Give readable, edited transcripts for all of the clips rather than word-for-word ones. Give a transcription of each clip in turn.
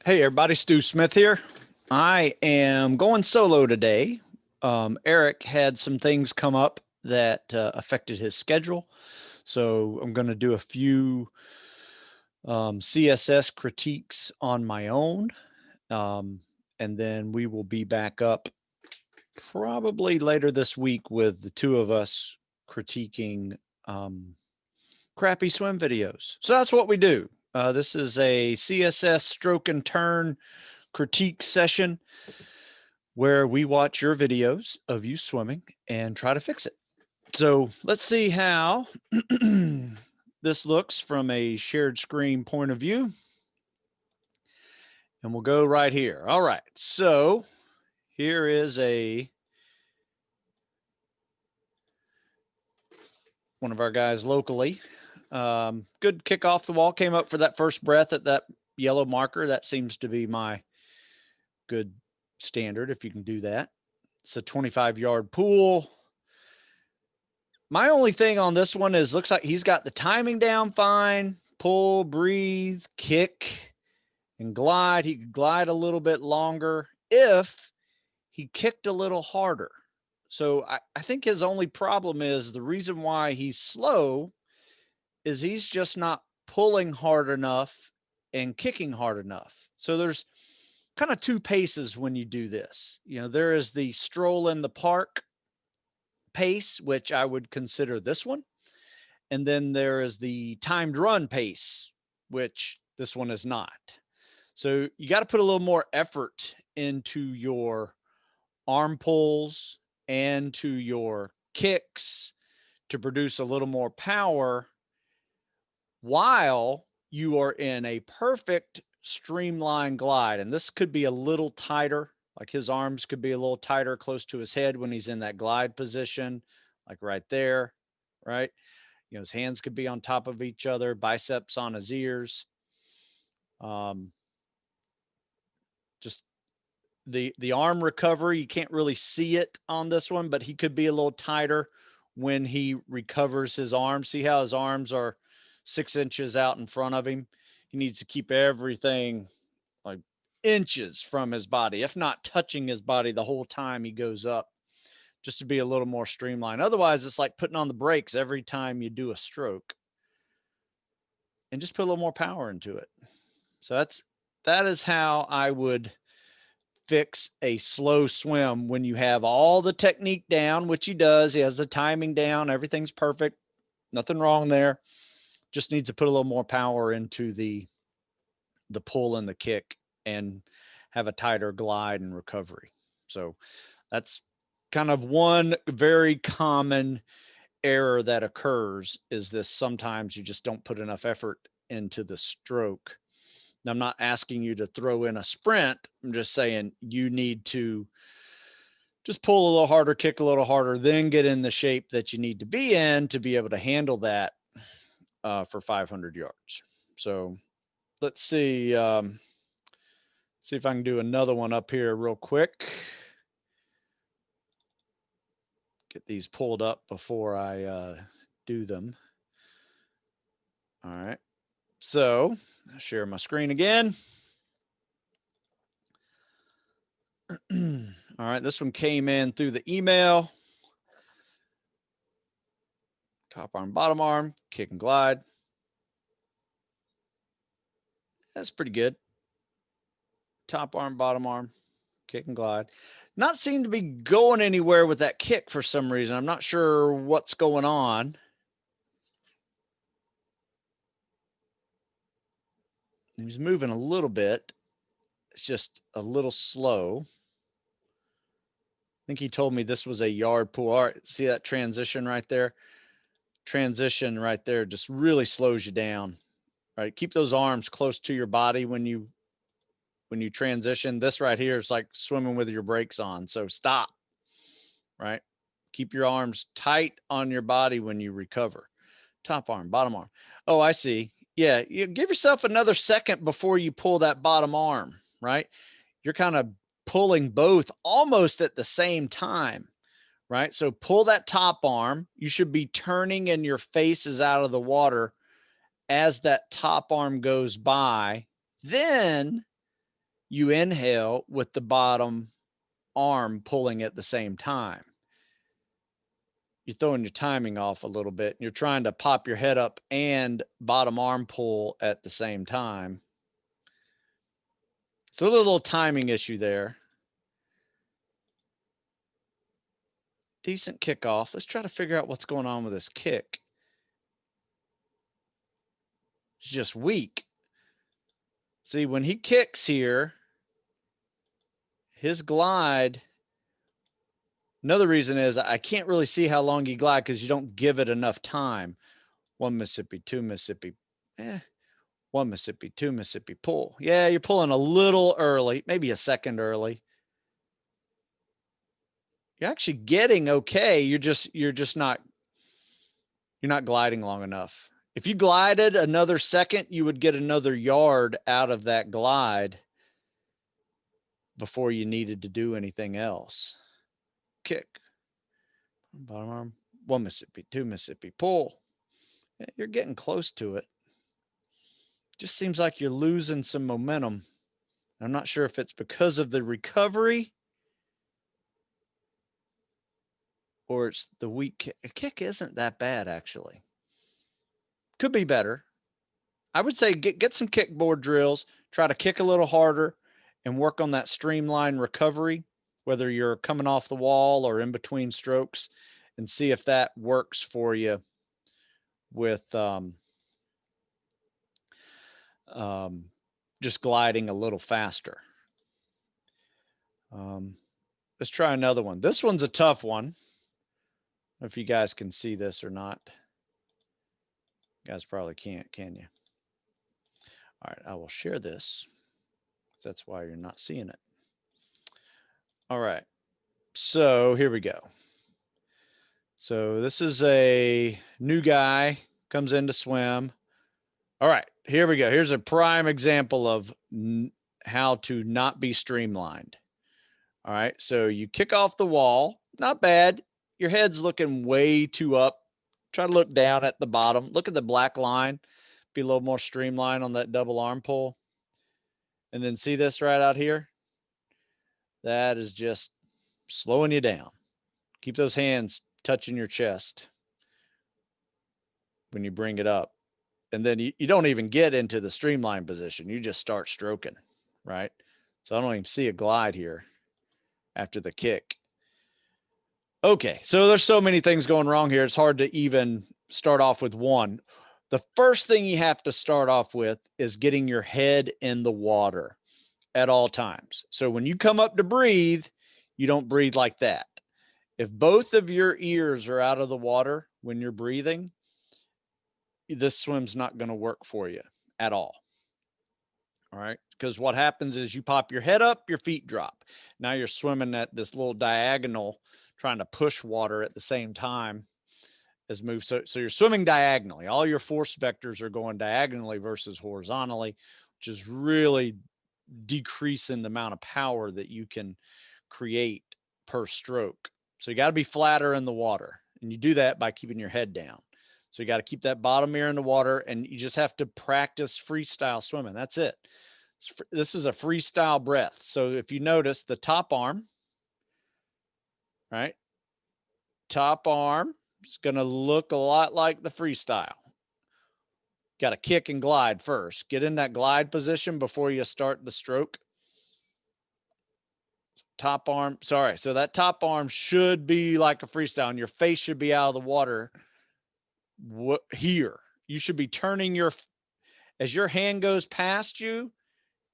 Hey everybody, Stu Smith here. I am going solo today. Eric had some things come up that affected his schedule. So I'm going to do a few CSS critiques on my own. And then we will be back up probably later this week with the two of us critiquing crappy swim videos. So that's what we do. This is a CSS stroke and turn critique session where we watch your videos of you swimming and try to fix it. So let's see how this looks from a shared screen point of view. And we'll go right here. All right, so here is one of our guys locally. Good kick off the wall, came up for that first breath at that yellow marker. That seems to be my good standard if you can do that. It's a 25-yard pool. My only thing on this one is looks like he's got the timing down fine. Pull, breathe, kick, and glide. He could glide a little bit longer if he kicked a little harder. So I think his only problem is the reason why he's slow is he's just not pulling hard enough and kicking hard enough. So there's kind of two paces when you do this. You know, there is the stroll in the park pace, which I would consider this one. And then there is the timed run pace, which this one is not. So you got to put a little more effort into your arm pulls and to your kicks to produce a little more power while you are in a perfect streamlined glide. And this could be a little tighter, like his arms could be a little tighter close to his head when he's in that glide position, like right there, right? You know, his hands could be on top of each other, biceps on his ears. Just the arm recovery, you can't really see it on this one, but he could be a little tighter when he recovers his arms. See how his arms are 6 inches out in front of him? He needs to keep everything like inches from his body, if not touching his body the whole time he goes up, just to be a little more streamlined. Otherwise, it's like putting on the brakes every time you do a stroke, and just put a little more power into it. So that is how I would fix a slow swim when you have all the technique down, which he does. He has the timing down. Everything's perfect. Nothing wrong there. Just needs to put a little more power into the pull and the kick and have a tighter glide and recovery. So that's kind of one very common error that occurs, is this sometimes you just don't put enough effort into the stroke. Now, I'm not asking you to throw in a sprint. I'm just saying you need to just pull a little harder, kick a little harder, then get in the shape that you need to be in to be able to handle that for 500 yards. So let's see. See if I can do another one up here real quick. Get these pulled up before I do them. All right. So I'll share my screen again. All right. This one came in through the email. Top arm, bottom arm, kick and glide. That's pretty good. Top arm, bottom arm, kick and glide. Not seem to be going anywhere with that kick for some reason. I'm not sure what's going on. He's moving a little bit. It's just a little slow. I think he told me this was a yard pool. All right, see that transition right there? Transition right there just really slows you down. Right, keep those arms close to your body when you transition. This right here is like swimming with your brakes on. So stop. Right, keep your arms tight on your body when you recover. Top arm, bottom arm. Oh, I see. Yeah, you give yourself another second before you pull that bottom arm. Right, you're kind of pulling both almost at the same time. Right, so pull that top arm. You should be turning and your face is out of the water as that top arm goes by. Then you inhale with the bottom arm pulling at the same time. You're throwing your timing off a little bit. And you're trying to pop your head up and bottom arm pull at the same time. So a little timing issue there. Decent kickoff. Let's try to figure out what's going on with this kick. It's just weak. See, when he kicks here, his glide, another reason is I can't really see how long you glide because you don't give it enough time. 1 Mississippi, 2 Mississippi, 1 Mississippi, 2 Mississippi, pull. Yeah, you're pulling a little early, maybe a second early. You're actually getting okay. You're not gliding long enough. If you glided another second, you would get another yard out of that glide before you needed to do anything else. Kick. Bottom arm. 1 Mississippi, 2 Mississippi, pull. Yeah, you're getting close to it. Just seems like you're losing some momentum. I'm not sure if it's because of the recovery or it's the weak kick. A kick isn't that bad, actually. Could be better. I would say get some kickboard drills, try to kick a little harder and work on that streamline recovery, whether you're coming off the wall or in between strokes, and see if that works for you with just gliding a little faster. Let's try another one. This one's a tough one. I don't know if you guys can see this or not. You guys probably can't, can you? All right, I will share this. That's why you're not seeing it. All right, so here we go. So this is a new guy, comes in to swim. All right, here we go. Here's a prime example of how to not be streamlined. All right, so you kick off the wall. Not bad. Your head's looking way too up. Try to look down at the bottom. Look at the black line. Be a little more streamlined on that double arm pull. And then see this right out here? That is just slowing you down. Keep those hands touching your chest when you bring it up. And then you don't even get into the streamline position. You just start stroking, right? So I don't even see a glide here after the kick. Okay, so there's so many things going wrong here. It's hard to even start off with one. The first thing you have to start off with is getting your head in the water at all times. So when you come up to breathe, you don't breathe like that. If both of your ears are out of the water when you're breathing, this swim's not going to work for you at all. All right. Because what happens is you pop your head up, your feet drop. Now you're swimming at this little diagonal, trying to push water at the same time as move. So you're swimming diagonally. All your force vectors are going diagonally versus horizontally, which is really decreasing the amount of power that you can create per stroke. So you got to be flatter in the water. And you do that by keeping your head down. So you got to keep that bottom ear in the water, and you just have to practice freestyle swimming. That's it. This is a freestyle breath. So if you notice the top arm, right? Top arm is going to look a lot like the freestyle. Got to kick and glide first. Get in that glide position before you start the stroke. Top arm, sorry. So that top arm should be like a freestyle, and your face should be out of the water here. You should be turning as your hand goes past you,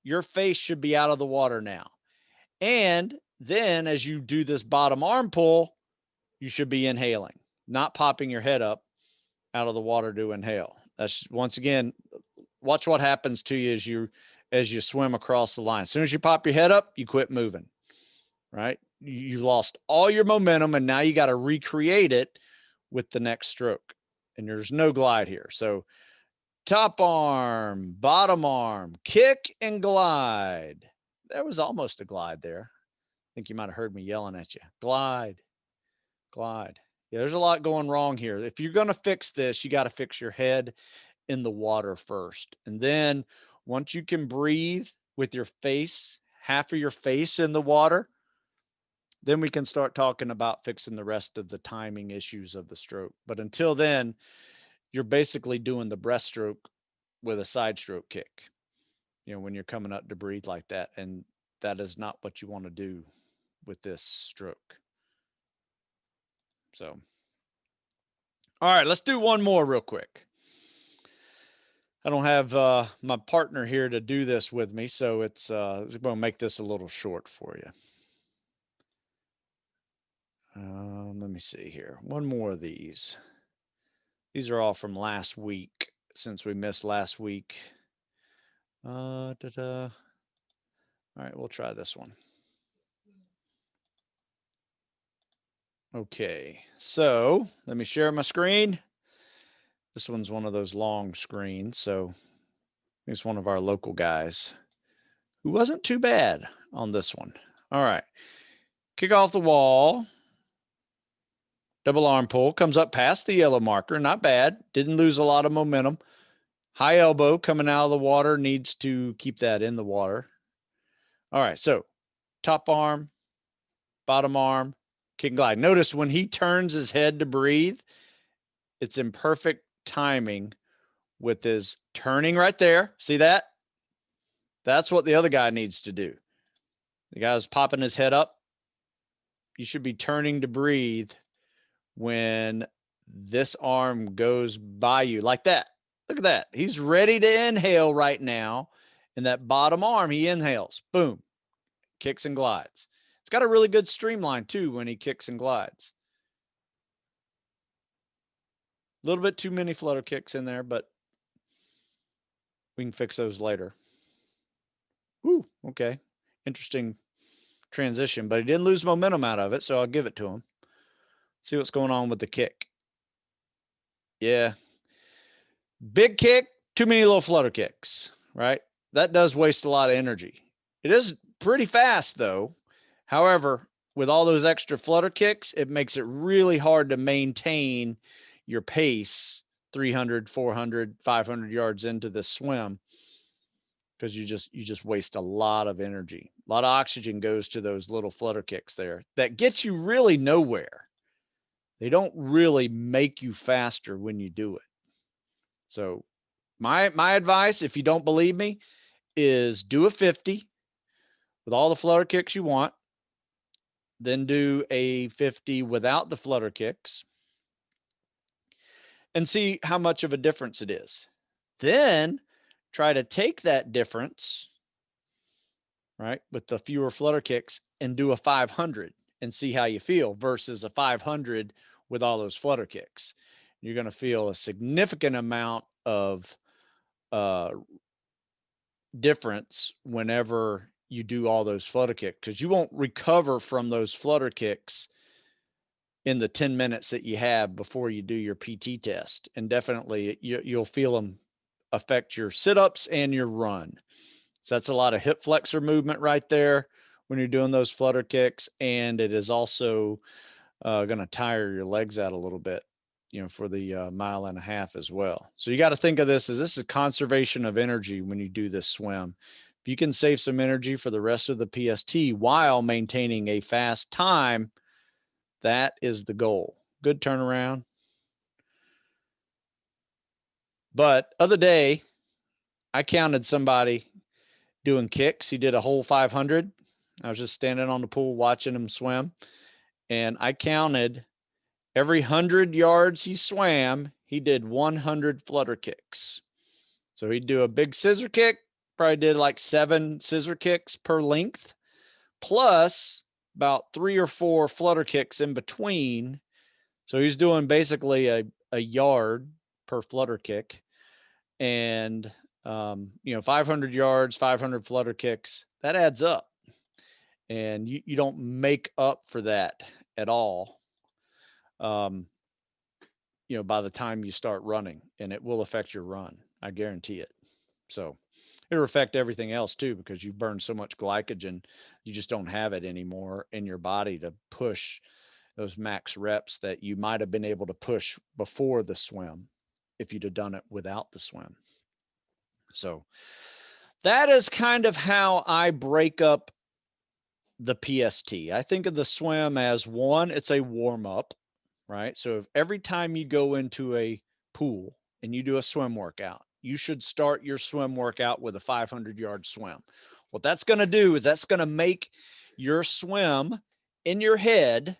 your face should be out of the water now. And then as you do this bottom arm pull, you should be inhaling, not popping your head up out of the water to inhale. That's, once again, watch what happens to you as you swim across the line. As soon as you pop your head up, you quit moving, right? You lost all your momentum, and now you got to recreate it with the next stroke. And there's no glide here. So top arm, bottom arm, kick and glide. There was almost a glide there. I think you might have heard me yelling at you. Glide, glide. Yeah, there's a lot going wrong here. If you're going to fix this, you got to fix your head in the water first. And then once you can breathe with your face half of your face in the water, then we can start talking about fixing the rest of the timing issues of the stroke. But until then, you're basically doing the breaststroke with a side stroke kick, when you're coming up to breathe like that. And that is not what you want to do with this stroke. So, all right, let's do one more real quick. I don't have my partner here to do this with me, so it's going to make this a little short for you. Let me see here. One more of these. These are all from last week, since we missed last week. All right, we'll try this one. Okay, so let me share my screen. This one's one of those long screens, so it's one of our local guys who wasn't too bad on this one. All right, kick off the wall. Double arm pull, comes up past the yellow marker. Not bad. Didn't lose a lot of momentum. High elbow coming out of the water. Needs to keep that in the water. All right, so top arm, bottom arm, kick and glide. Notice when he turns his head to breathe, it's in perfect timing with his turning right there. See that? That's what the other guy needs to do. The guy's popping his head up. You should be turning to breathe when this arm goes by you like that. Look at that. He's ready to inhale right now. And that bottom arm, he inhales. Boom. Kicks and glides. It's got a really good streamline too when he kicks and glides. A little bit too many flutter kicks in there, but we can fix those later. Ooh, okay. Interesting transition, but he didn't lose momentum out of it, so I'll give it to him. See what's going on with the kick. Yeah. Big kick, too many little flutter kicks, right? That does waste a lot of energy. It is pretty fast, though. However, with all those extra flutter kicks, it makes it really hard to maintain your pace 300, 400, 500 yards into the swim, because you just waste a lot of energy. A lot of oxygen goes to those little flutter kicks there that gets you really nowhere. They don't really make you faster when you do it. So my advice, if you don't believe me, is do a 50 with all the flutter kicks you want, then do a 50 without the flutter kicks, and see how much of a difference it is. Then try to take that difference, right, with the fewer flutter kicks, and do a 500 and see how you feel versus a 500 with all those flutter kicks. You're going to feel a significant amount of difference whenever you do all those flutter kicks, because you won't recover from those flutter kicks in the 10 minutes that you have before you do your PT test. And definitely you'll feel them affect your sit-ups and your run. So that's a lot of hip flexor movement right there when you're doing those flutter kicks. And it is also going to tire your legs out a little bit, for the mile and a half as well. So you got to think of this as a conservation of energy when you do this swim. If you can save some energy for the rest of the PST while maintaining a fast time, that is the goal. Good turnaround. But other day, I counted somebody doing kicks. He did a whole 500. I was just standing on the pool watching him swim. And I counted every 100 yards he swam, he did 100 flutter kicks. So he'd do a big scissor kick, probably did like 7 scissor kicks per length, plus about 3 or 4 flutter kicks in between. So he's doing basically a yard per flutter kick. And, 500 yards, 500 flutter kicks, that adds up. And you don't make up for that at all. By the time you start running, and it will affect your run. I guarantee it. So it'll affect everything else too, because you've burned so much glycogen, you just don't have it anymore in your body to push those max reps that you might have been able to push before the swim if you'd have done it without the swim. So that is kind of how I break up the PST. I think of the swim as one, it's a warm up, right? So if every time you go into a pool and you do a swim workout, you should start your swim workout with a 500-yard swim. What that's going to do is that's going to make your swim in your head,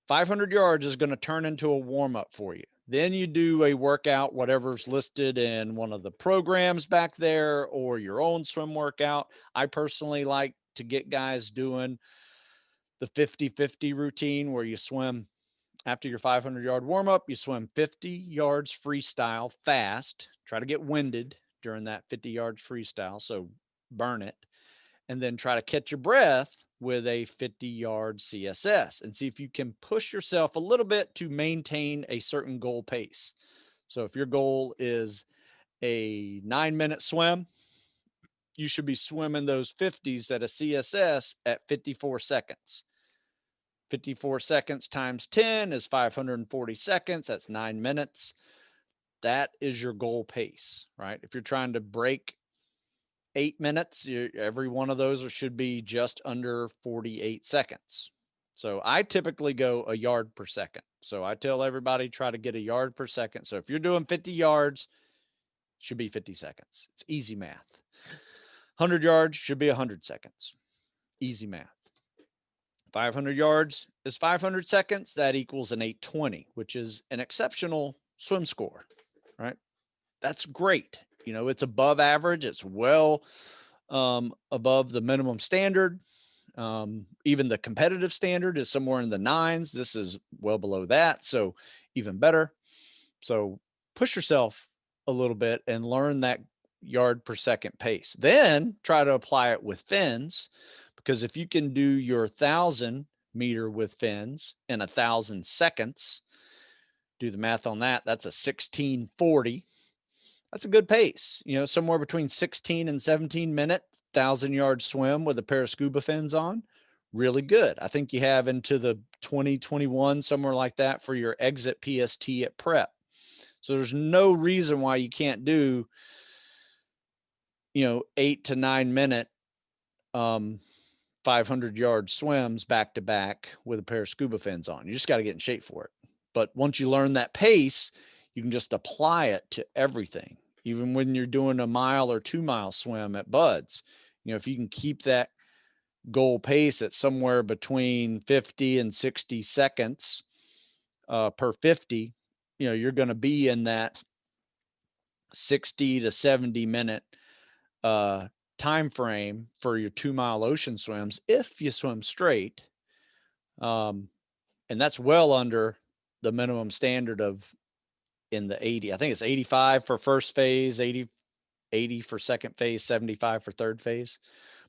500 yards is going to turn into a warm up for you. Then you do a workout, whatever's listed in one of the programs back there or your own swim workout. I personally like to get guys doing the 50-50 routine where you swim after your 500-yard warm up, you swim 50 yards freestyle fast. Try to get winded during that 50 yards freestyle, so burn it. And then try to catch your breath with a 50-yard CSS and see if you can push yourself a little bit to maintain a certain goal pace. So if your goal is a 9-minute swim, you should be swimming those 50s at a CSS at 54 seconds. 54 seconds times 10 is 540 seconds. That's 9 minutes. That is your goal pace, right? If you're trying to break 8 minutes, every one of those should be just under 48 seconds. So I typically go a yard per second. So I tell everybody try to get a yard per second. So if you're doing 50 yards, it should be 50 seconds. It's easy math. 100 yards should be 100 seconds. Easy math. 500 yards is 500 seconds. That equals an 820, which is an exceptional swim score, right? That's great. You know, it's above average. It's well above the minimum standard. Even the competitive standard is somewhere in the 9s. This is well below that. So even better. So push yourself a little bit and learn that yard per second pace. Then try to apply it with fins, because if you can do your 1,000-meter with fins in 1,000 seconds, do the math on that. That's a 1640. That's a good pace, you know, somewhere between 16 and 17 minute 1,000-yard swim with a pair of scuba fins on. Really good. I think you have into the 2021, somewhere like that, for your exit PST at prep. So there's no reason why you can't do, 8 to 9 minute 500-yard swims back to back with a pair of scuba fins on. You just got to get in shape for it. But once you learn that pace, you can just apply it to everything. Even when you're doing a mile or 2-mile swim at Buds, if you can keep that goal pace at somewhere between 50 and 60 seconds per 50, you're going to be in that 60 to 70 minute time frame for your 2-mile ocean swims if you swim straight. And that's well under the minimum standard of in the 80. I think it's 85 for first phase, 80 for second phase, 75 for third phase.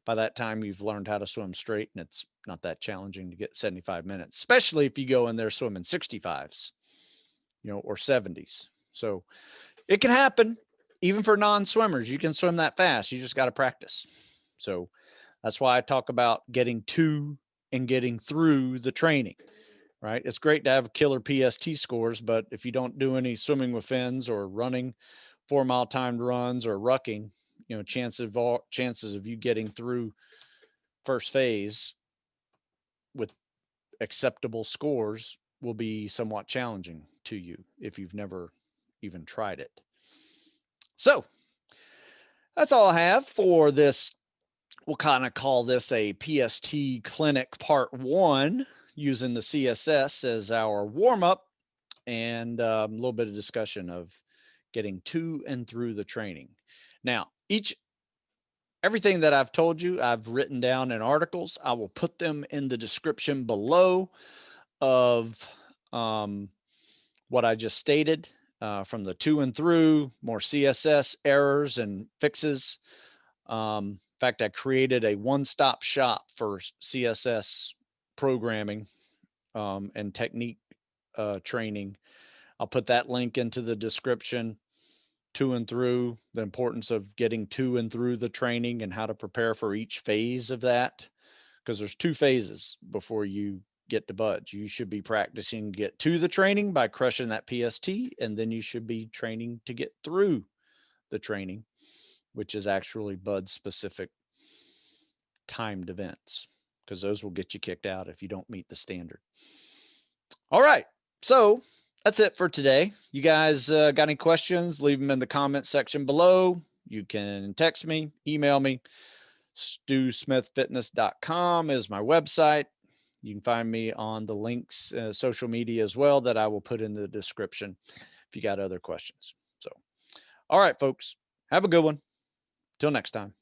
By that time, you've learned how to swim straight, and it's not that challenging to get 75 minutes, especially if you go in there swimming 65s, or 70s. So it can happen even for non-swimmers. You can swim that fast. You just got to practice. So that's why I talk about getting to and getting through the training, right? It's great to have killer PST scores, but if you don't do any swimming with fins or running 4-mile timed runs or rucking, chances of you getting through first phase with acceptable scores will be somewhat challenging to you if you've never even tried it. So that's all I have for this. We'll kind of call this a PST clinic part 1, using the CSS as our warm-up, and a little bit of discussion of getting to and through the training. Now, everything that I've told you, I've written down in articles. I will put them in the description below of what I just stated, from the to and through, more CSS errors and fixes. In fact, I created a one-stop shop for CSS programming and technique training. I'll put that link into the description. To and through, the importance of getting to and through the training and how to prepare for each phase of that, because there's 2 phases before you get to Buds. You should be practicing to get to the training by crushing that PST, and then you should be training to get through the training which is actually Bud specific timed events, because those will get you kicked out if you don't meet the standard. All right. So that's it for today. You guys got any questions? Leave them in the comment section below. You can text me, email me. StuSmithFitness.com is my website. You can find me on the links, social media as well, that I will put in the description if you got other questions. So, all right, folks, have a good one. Till next time.